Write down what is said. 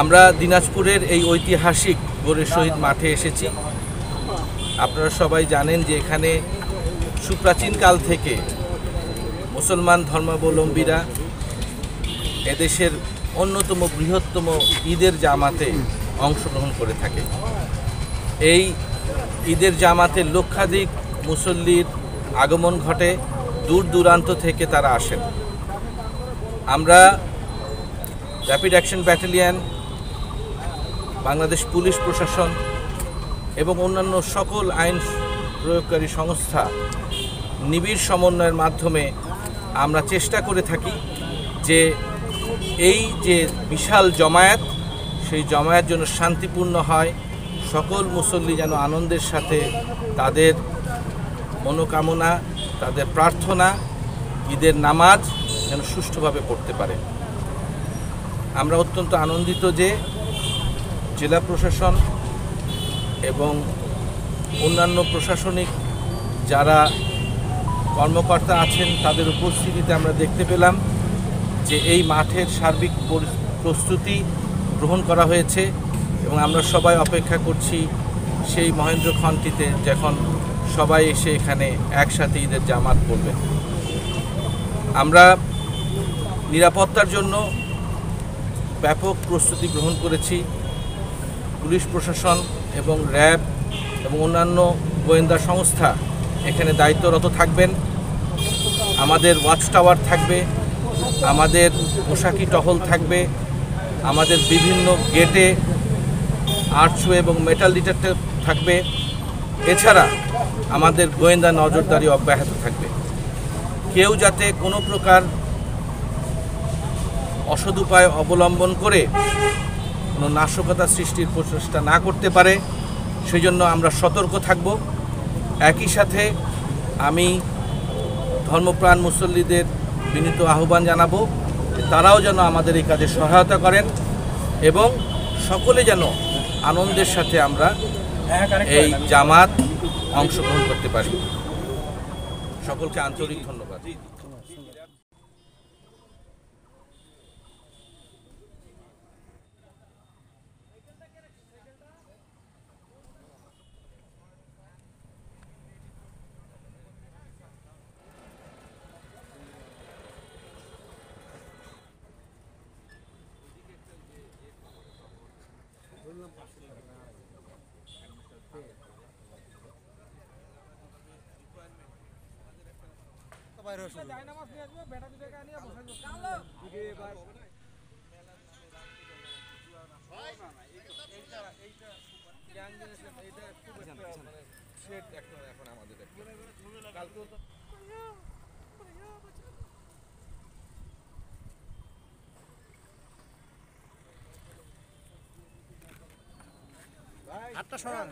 আমরা দিনাজপুরের এই ঐতিহাসিক গোরের শহীদ মাঠে এসেছি। আপনারা সবাই জানেন যে এখানে সুপ্রাচীনকাল থেকে মুসলমান ধর্মাবলম্বীরা এদেশের অন্যতম বৃহত্তম ঈদের জামাতে অংশগ্রহণ করে থাকে। এই ঈদের জামাতে লক্ষাধিক মুসল্লির আগমন ঘটে, দূর দূরান্ত থেকে তারা আসেন। আমরা rapid action battalion, Bangladesh police প্রশাসন এবং অন্যান্য সকল আইন প্রয়োগকারী সংস্থা নিবিড় সমন্বয়ের মাধ্যমে আমরা চেষ্টা করে থাকি যে এই যে বিশাল জমায়েত, সেই জমায়েত যেন শান্তিপূর্ণ হয়, সকল মুসল্লি যেন আনন্দের সাথে তাদের মনোকামনা, তাদের প্রার্থনা, ঈদের নামাজ যেন সুষ্ঠুভাবে পড়তে পারে। আমরা অত্যন্ত আনন্দিত যে জেলা প্রশাসন এবং অন্যান্য প্রশাসনিক যারা কর্মকর্তা আছেন তাদের উপস্থিতিতে আমরা দেখতে পেলাম যে এই মাঠের সার্বিক প্রস্তুতি গ্রহণ করা হয়েছে এবং আমরা সবাই অপেক্ষা করছি সেই মহেন্দ্রক্ষণটিতে যখন সবাই এসে এখানে একসাথে ঈদের জামাত পড়বেন। আমরা নিরাপত্তার জন্য ব্যাপক প্রস্তুতি গ্রহণ করেছি। পুলিশ প্রশাসন এবং র্যাব এবং অন্যান্য গোয়েন্দা সংস্থা এখানে দায়িত্বরত থাকবেন। আমাদের ওয়াচ টাওয়ার থাকবে, আমাদের পোশাকি টহল থাকবে, আমাদের বিভিন্ন গেটে আর্চওয়ে এবং মেটাল ডিটেক্টর থাকবে। এছাড়া আমাদের গোয়েন্দা নজরদারি অব্যাহত থাকবে। কেউ যাতে কোনো প্রকার অসৎ উপায় অবলম্বন করে কোনো নাশকতা সৃষ্টির প্রচেষ্টা না করতে পারে, সেই জন্য আমরা সতর্ক থাকব। একই সাথে আমি ধর্মপ্রাণ মুসল্লিদের বিনীত আহ্বান জানাবো যে তারাও যেন আমাদের এই কাজে সহায়তা করেন এবং সকলে যেন আনন্দের সাথে আমরা এই জামাত অংশগ্রহণ করতে পারি। সকলকে আন্তরিক ধন্যবাদ। আটটা সরান।